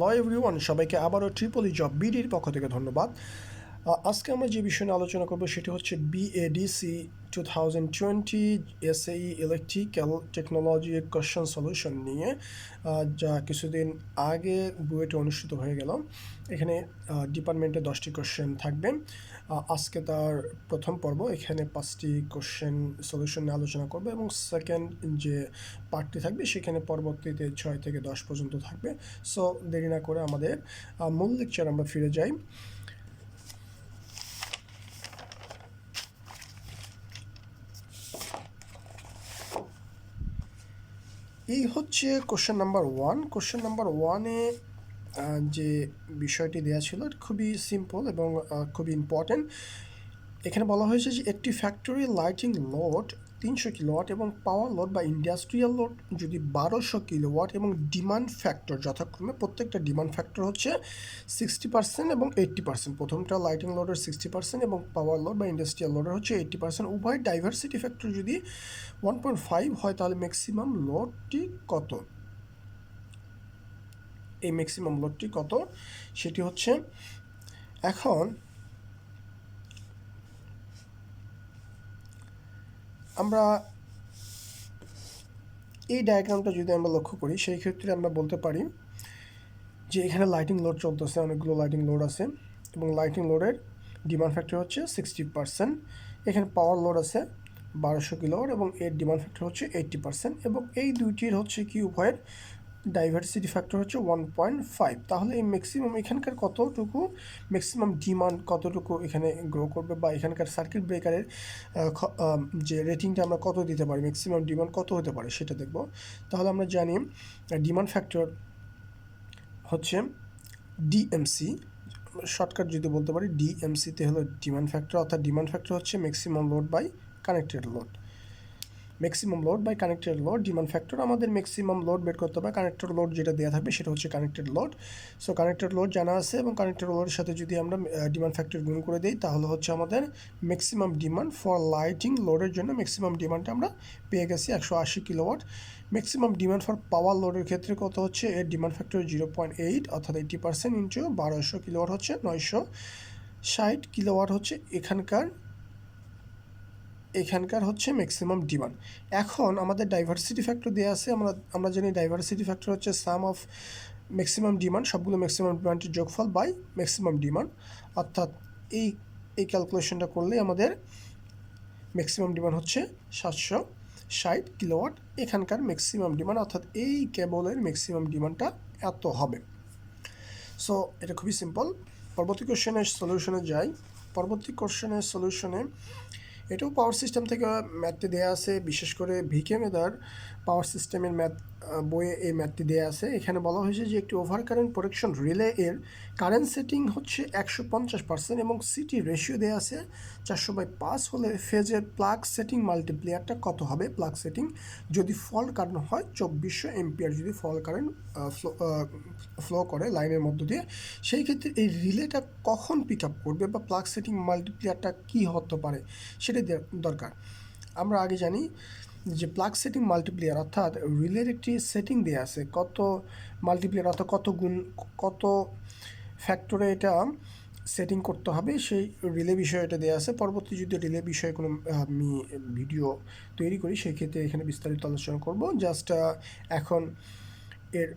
Hello everyone, সবাইকে আবারও Tripoli job বিডির পক্ষ থেকে ধন্যবাদ। আজকে আমরা যে বিষয় নিয়ে আলোচনা করব সেটি হচ্ছে BADC 2020 SAE electrical technology question solution নিয়ে, যা কিছুদিন আগে বুয়েটে অনুষ্ঠিত হয়ে গেল। এখানে ডিপার্টমেন্টে 10টি কোশ্চেন থাকবে। আজকে তার প্রথম পর্ব, এখানে 5টি কোশ্চেন সলিউশন নিয়ে আলোচনা করবে এবং সেকেন্ড যে পার্টটি থাকবে সেখানে পরবর্তীতে 6 থেকে 10 পর্যন্ত থাকবে। সো দেরি না করে আমাদের মূল লেকচার আমরা ফিরে যাই। এই হচ্ছে কোশ্চেন নাম্বার 1। কোশ্চেন নাম্বার 1-এ যে বিষয়টি দেওয়া ছিল খুবই সিম্পল এবং খুবই ইম্পর্টেন্ট। এখানে বলা হয়েছে যে একটি ফ্যাক্টরি লাইটিং লোড 300 কিলোওয়াট এবং পাওয়ার লোড বা ইন্ডাস্ট্রিয়াল লোড যদি 1200 কিলোওয়াট এবং ডিমান্ড ফ্যাক্টর যথাক্রমে প্রত্যেকটা ডিমান্ড ফ্যাক্টর হচ্ছে 60% এবং 80%। প্রথমটা লাইটিং লোডের 60% এবং পাওয়ার লোড বা ইন্ডাস্ট্রিয়াল লোডের হচ্ছে 80%। উভয় ডাইভার্সিটি ফ্যাক্টর যদি 1.5 হয় তাহলে ম্যাক্সিমাম লোডটি কত? এই ম্যাক্সিমাম লোডটি কত সেটি হচ্ছে, এখন আমরা এই ডায়াগ্রামটা যদি আমরা লক্ষ্য করি সেই ক্ষেত্রে আমরা বলতে পারি যে এখানে লাইটিং লোড চলতেছে, অনেকগুলো লাইটিং লোড আছে এবং লাইটিং লোডের ডিমান্ড ফ্যাক্টর হচ্ছে 60%। এখানে পাওয়ার লোড আছে 1200 কিলোওয়াট এবং এর ডিমান্ড ফ্যাক্টর হচ্ছে 80%। এবং এই দুইটির হচ্ছে কি উভয়ের ডাইভার্সিটি ফ্যাক্টর হচ্ছে 1.5। তাহলে এই ম্যাক্সিমাম এখানকার কতটুকু ম্যাক্সিমাম ডিমান্ড কতটুকু এখানে গ্রো করবে বা এখানকার সার্কিট ব্রেকারের যে রেটিংটা আমরা কত দিতে পারি, ম্যাক্সিমাম ডিমান্ড কত হতে পারে সেটা দেখব। তাহলে আমরা জানি ডিমান্ড ফ্যাক্টর হচ্ছে ডিএমসি, শর্টকাট যদি বলতে পারি ডিএমসিতে হলো ডিমান্ড ফ্যাক্টর, অর্থাৎ ডিমান্ড ফ্যাক্টর হচ্ছে maximum load by connected load. Maximum load by connected load demand factor, আমাদের ম্যাক্সিমাম লোড বের করতে হবে। কানেক্টেড লোড যেটা দেওয়া থাকবে সেটা হচ্ছে connected load. So connected load জানা আছে এবং কানেক্টেড লোডের সাথে যদি আমরা ডিমান্ড ফ্যাক্টর গুণ করে দিই তাহলে হচ্ছে আমাদের ম্যাক্সিমাম ডিমান্ড ফর লাইটিং লোডের জন্য ম্যাক্সিমাম ডিমান্ডটা আমরা পেয়ে গেছি 180 কিলোওয়াট। ম্যাক্সিমাম ডিমান্ড ফর পাওয়ার লোডের ক্ষেত্রে কত হচ্ছে, এর ডিমান্ড ফ্যাক্টর 0.8 অর্থাৎ 80% ইন্টু 1200 কিলোওয়াট হচ্ছে 960 কিলোওয়াট হচ্ছে এখানকার হচ্ছে ম্যাক্সিমাম ডিমান্ড। এখন আমাদের ডাইভার্সিটি ফ্যাক্টর দেওয়া আছে, আমরা জানি ডাইভার্সিটি ফ্যাক্টর হচ্ছে সাম অফ ম্যাক্সিমাম ডিমান্ড, সবগুলো ম্যাক্সিমাম ডিমান্ডের যোগফল বাই ম্যাক্সিমাম ডিমান্ড। অর্থাৎ এই ক্যালকুলেশনটা করলে আমাদের ম্যাক্সিমাম ডিমান্ড হচ্ছে 760 কিলোওয়াট। এখানকার ম্যাক্সিমাম ডিমান্ড অর্থাৎ এই কেবলের ম্যাক্সিমাম ডিমান্ডটা এত হবে। সো এটা খুবই সিম্পল। পরবর্তী কোশ্চেনের সলিউশনে যাই। পরবর্তী কোশ্চেনের সলিউশনে এটাও পাওয়ার সিস্টেম থেকে ম্যাথটি দেওয়া আছে, বিশেষ করে ভিকে মেধার পাওয়ার সিস্টেমের ম্যাথ বইয়ে এই ম্যাথটি দেওয়া আছে। এখানে বলা হয়েছে যে একটি ওভার কারেন্ট প্রোটেকশন রিলে এর কারেন্ট সেটিং হচ্ছে 150% এবং সিটি রেশিও দেওয়া আছে 400/5 হলে ফেজের প্লাগ সেটিং মাল্টিপ্লিয়ারটা কত হবে? প্লাগ সেটিং যদি ফল্ট কারেন্ট হয় 2400 এম্পিয়ার, যদি ফল্ট কারেন্ট ফ্লো করে লাইনের মধ্য দিয়ে, সেই ক্ষেত্রে এই রিলেটা কখন পিক আপ করবে বা প্লাগ সেটিং মাল্টিপ্লিয়ারটা কী হতে পারে সেটাই দরকার। আমরা আগে জানি যে প্লাগ সেটিং মাল্টিপ্লিয়ার অর্থাৎ রিলের একটি সেটিং দেওয়া আছে, কত মাল্টিপ্লিয়ার অর্থাৎ কত ফ্যাক্টরে এটা সেটিং করতে হবে সেই রিলে বিষয়ে এটা দেওয়া আছে। পরবর্তী যদি রিলে বিষয়ে কোনো আমি ভিডিও তৈরি করি সেই ক্ষেত্রে এখানে বিস্তারিত আলোচনা করব। জাস্ট এখন এর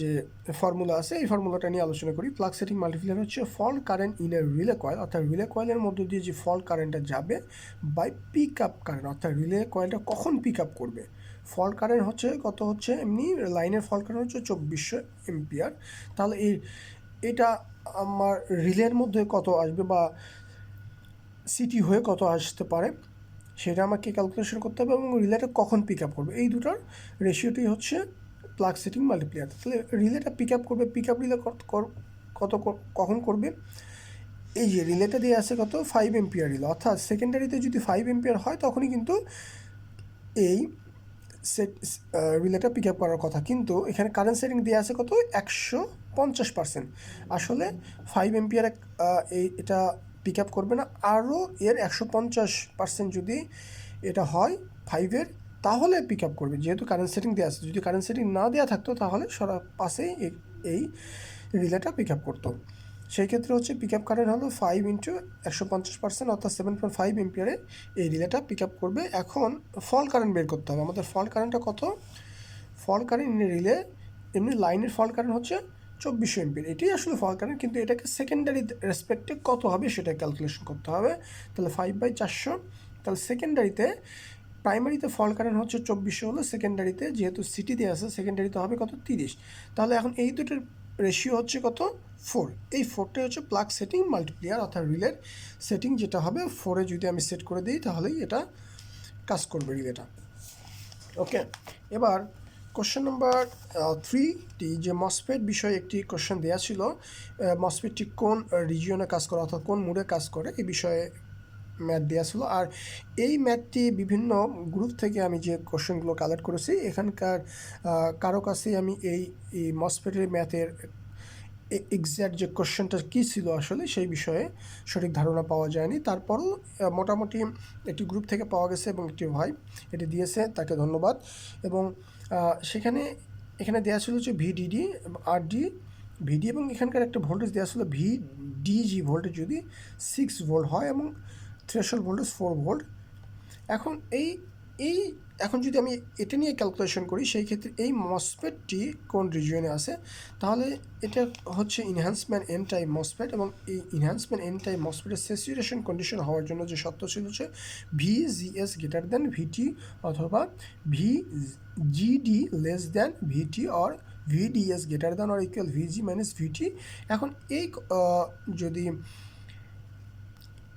যে ফর্মুলা আছে এই ফর্মুলাটা নিয়ে আলোচনা করি। প্লাগ সেটিং মাল্টিপ্লিয়ার হচ্ছে fault current in a relay coil, অর্থাৎ রিলে কয়েলের মধ্য দিয়ে যে ফল্ট কারেন্টটা যাবে বাই পিক আপ কারেন্ট, অর্থাৎ রিলে কয়েলটা কখন পিক আপ করবে। ফল্ট কারেন্ট হচ্ছে কত হচ্ছে, এমনি লাইনের ফল্ট কারেন্ট হচ্ছে 2400 এম্পিয়ার। তাহলে এটা আমার রিলের মধ্যে কত আসবে বা সিটি হয়ে কত আসতে পারে সেটা আমাকে ক্যালকুলেশন করতে হবে এবং রিলেটা কখন পিক আপ করবে। এই দুটার রেশিওটি হচ্ছে প্লাগ সেটিং মাল্টিপ্লিয়ার। তাহলে রিলেটা পিক আপ করবে, পিক আপ রিলে কত কখন করবে, এই যে রিলেটা দিয়ে আছে কত 5 এম্পিয়ার রিলে, অর্থাৎ সেকেন্ডারিতে যদি 5 এম্পিয়ার হয় তখনই কিন্তু এই রিলেটা পিক আপ করার কথা। কিন্তু এখানে কারেন্ট সেটিং দিয়ে আছে কত 150%। আসলে 5 এম্পিয়ার এটা পিক আপ করবে না, আরও এর 150% যদি এটা হয় 5-এর তাহলে পিক আপ করবে, যেহেতু কারেন্ট সেটিং দেওয়া আছে। যদি কারেন্ট সেটিং না দেওয়া থাকতো তাহলে পাশেই এই রিলেটা পিক আপ করতো। সেই ক্ষেত্রে হচ্ছে পিক আপ কারেন্ট হলো 5 ইন্টু 150% অর্থাৎ 7.5 এম্পিয়ারে এই রিলেটা পিক আপ করবে। এখন ফল্ট কারেন্ট বের করতে হবে আমাদের। ফল্ট কারেন্টটা কত? ফল্ট কারেন্ট ইন রিলে, এমনি লাইনের ফল্ট কারেন্ট হচ্ছে 2400 এম্পিয়ার, এটাই আসলে ফল্ট কারেন্ট, কিন্তু এটাকে সেকেন্ডারি রেসপেক্টে কত হবে সেটা ক্যালকুলেশন করতে হবে। তাহলে 5/400, তাহলে সেকেন্ডারিতে, প্রাইমারিতে ফল্ট কারেন্ট হচ্ছে 2400 হলো, সেকেন্ডারিতে যেহেতু সিটি দিয়ে আছে সেকেন্ডারিতে হবে কত? 30। তাহলে এখন এই দুটোর রেশিও হচ্ছে কত? 4। এই 4টাই হচ্ছে প্লাগ সেটিং মাল্টিপ্লিয়ার অর্থাৎ রিলের সেটিং যেটা হবে 4-এ যদি আমি সেট করে দিই তাহলেই এটা কাজ করবে রিলেটা। ওকে, এবার কোশ্চেন নাম্বার 3টি যে মসফেট বিষয়ে একটি কোশ্চেন দেওয়া ছিল, মসফেটটি কোন রিজিয়নে কাজ করে অর্থাৎ কোন মুডে কাজ করে এই বিষয়ে ম্যাথ দেওয়া ছিল। আর এই ম্যাথটি বিভিন্ন গ্রুপ থেকে আমি যে কোশ্চেনগুলো কালেক্ট করেছি, এখানকার কারো কাছে আমি এই মসফেটের ম্যাথের এক্স্যাক্ট যে কোশ্চেনটা কী ছিল আসলে সেই বিষয়ে সঠিক ধারণা পাওয়া যায়নি। তারপরও মোটামুটি একটি গ্রুপ থেকে পাওয়া গেছে এবং একটি ভাই এটি দিয়েছে, তাকে ধন্যবাদ। এবং এখানে দেওয়া ছিল হচ্ছে ভিডিডি আরডি ভিডি, এবং এখানকার একটা ভোল্টেজ দেওয়া ছিল ভিডিজি ভোল্টেজ যদি 6 ভোল্ট হয় এবং থ্রেশহোল্ড ভোল্টেজ 4 ভোল্ট। এখন এই এই এখন যদি আমি এটা নিয়ে ক্যালকুলেশন করি সেই ক্ষেত্রে এই মসফেটটি কোন রিজিয়নে আছে, তাহলে এটা হচ্ছে ইনহ্যান্সমেন্ট এন টাইপ মসফেট, এবং এই ইনহ্যান্সমেন্ট এন টাইপ মসফেটের স্যাচুরেশন কন্ডিশন হওয়ার জন্য যে শর্ত ছিল হচ্ছে ভিজিএস গ্রেটার দ্যান ভিটি অথবা VGD less than VT or VDS greater than or equal VG minus VT. এখন যদি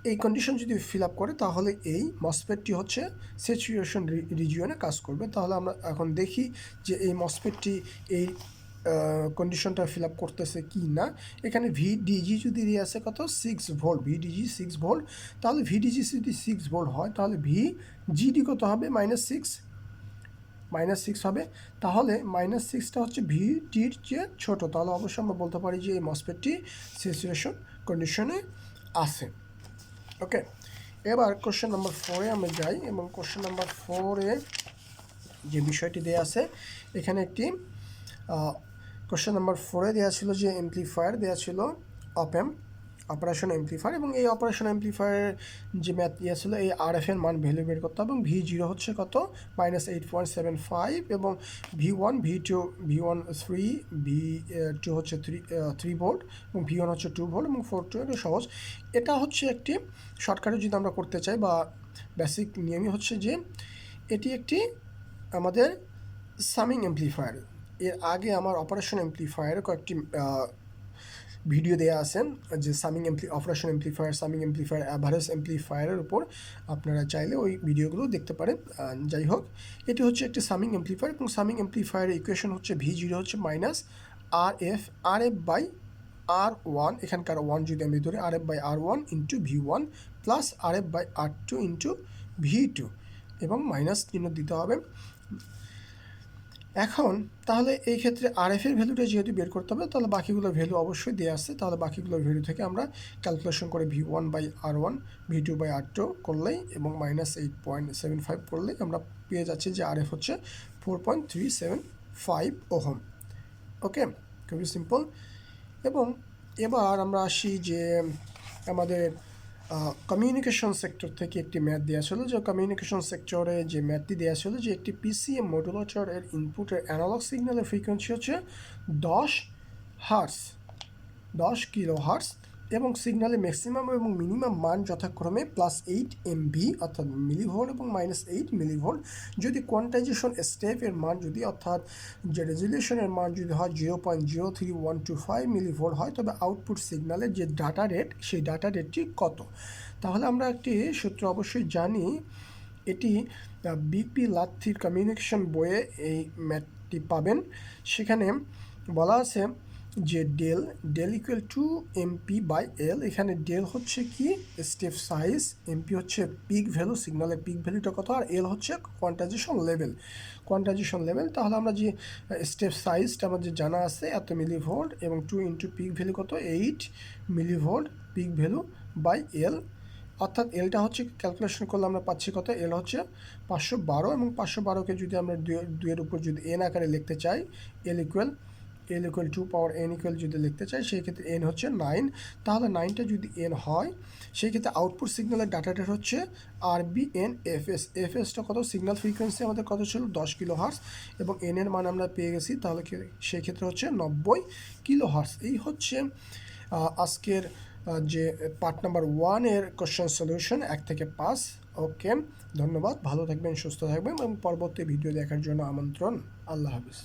এই কন্ডিশন যদি ফিল আপ করে তাহলে এই মসফেটটি হচ্ছে স্যাচুরেশন রিজিয়নে কাজ করবে। তাহলে আমরা এখন দেখি যে এই মসফেটটি এই কন্ডিশনটা ফিল আপ করতেছে কি না। এখানে ভিডিজি যদি দিয়ে আছে কত? 6 ভোল্ট, ভিডিজি 6 ভোল্ট। তাহলে ভিডিজি যদি 6 ভোল্ট হয় তাহলে ভিজিডি কত হবে? -6 হবে। তাহলে -6টা হচ্ছে ভিটির চেয়ে ছোটো, তাহলে অবশ্যই আমরা বলতে পারি যে এই মসফেটটি স্যাচুরেশন কন্ডিশনে আছে। ওকে, এবার কোশ্চেন নাম্বার 4-এ আমরা যাই, এবং কোশ্চেন নাম্বার 4-এ যে বিষয়টি দেওয়া আছে এখানে একটি কোশ্চেন নাম্বার 4-এ দেওয়া ছিল যে এমপ্লিফায়ার দেওয়া ছিল অপএম্প অপারেশন এমপ্লিফায়ার, এবং এই অপারেশন এমপ্লিফায়ারের যে ম্যাথ দেওয়া ছিল এই আরএফ এর মান ভ্যালু বের করতে হবে, এবং V0 হচ্ছে কত? -8.75, এবং V1 V1 3, V2 হচ্ছে 3 ভোল্ট, এবং V1 হচ্ছে 2 ভোল্ট, এবং 4 এটা সহজ। এটা হচ্ছে একটি শর্টকাটে যদি আমরা করতে চাই বা বেসিক নিয়মই হচ্ছে যে এটি একটি আমাদের সামিং এমপ্লিফায়ার। এর আগে আমার অপারেশন এমপ্লিফায়ারের কয়েকটি ভিডিও দেওয়া আছে যে operation amplifier, summing amplifier, average এমপ্লিফায়ারের উপর, আপনারা চাইলে ওই ভিডিওগুলো দেখতে পারেন। যাই হোক, এটি হচ্ছে একটি সামিং এমপ্লিফায়ার, এবং সামিং এমপ্লিফায়ারের ইকুয়েশন হচ্ছে V0 হচ্ছে -RF/R1, এখানকার 1 যদি আমি ধরি RF/R1 into V1 plus RF/R2 into V2, এবং মাইনাস চিহ্ন দিতে হবে। এখন তাহলে এই ক্ষেত্রে আরএফ এর ভ্যালুটা যেহেতু বের করতে হবে, তাহলে বাকিগুলোর ভ্যালু অবশ্যই দেওয়া আছে, তাহলে বাকিগুলোর ভ্যালু থেকে আমরা ক্যালকুলেশন করে V1/R1 V2/R2 করলেই এবং -8.75 করলেই আমরা পেয়ে যাচ্ছি যে আরএফ হচ্ছে 4.375 ওহম। ওকে, খুবই সিম্পল। এবং এবার আমরা আসি যে আমাদের কমিউনিকেশন সেক্টর থেকে একটি ম্যাথ দেওয়া ছিল, যে কমিউনিকেশন সেক্টরে যে ম্যাথটি দেওয়া ছিল যে একটি পিসিএম মডুলেটর এর ইনপুটের অ্যানালগ সিগন্যালের ফ্রিকোয়েন্সি হচ্ছে 10 কিলো হার্টস, এবং সিগন্যালের ম্যাক্সিমাম এবং মিনিমাম মান যথাক্রমে +8 MV অর্থাৎ মিলিভোল্ট এবং -8 মিলিভোল্ট। যদি কোয়ান্টাইজেশন স্টেপের মান যদি অর্থাৎ যে রেজুলেশনের মান যদি হয় 0.03125 মিলিভোল্ট হয়, তবে আউটপুট সিগন্যালের যে ডাটা রেট সেই ডাটা রেটটি কত? তাহলে আমরা একটি সূত্র অবশ্যই জানি, এটি বিপি লাথির কমিউনিকেশন বইয়ে এই ম্যাথটি পাবেন। সেখানে বলা আছে যে ডেল ইকুয়াল টু MP/L। এখানে ডেল হচ্ছে কি? স্টেপ সাইজ, MP হচ্ছে পিক ভ্যালু, সিগন্যালের পিক ভ্যালুটা কত, আর এল হচ্ছে কোয়ান্টাইজেশন লেভেল। তাহলে আমরা যে স্টেপ সাইজটা আমাদের জানা আছে এত মিলিভোল্ট, এবং 2 ইন্টু পিক ভ্যালু কত? 8 millivolt peak value by L, অর্থাৎ এলটা হচ্ছে ক্যালকুলেশন করলে আমরা পাচ্ছি কত? এল হচ্ছে 512, এবং 512কে যদি আমরা 2 এর উপর যদি এন আকারে লিখতে চাই, L equal L equal to power N equal যদি লিখতে চাই সেই ক্ষেত্রে এন হচ্ছে 9, তাহলে 9টা যদি এন হয় সেই ক্ষেত্রে আউটপুট সিগন্যালের ডাটাটা হচ্ছে RBN FS। এফএসটা কত, সিগন্যাল ফ্রিকোয়েন্সি আমাদের কত ছিল 10 কিলো হার্স, এবং এন এর মান আমরা পেয়ে গেছি, তাহলে সেই ক্ষেত্রে হচ্ছে 90 কিলো হার্স। এই হচ্ছে আজকের যে পার্ট নাম্বার 1-এর কোশ্চেন সলিউশন 1 থেকে 5। ওকে, ধন্যবাদ, ভালো থাকবেন, সুস্থ থাকবেন এবং পরবর্তী ভিডিও দেখার জন্য আমন্ত্রণ। আল্লাহ হাফিজ।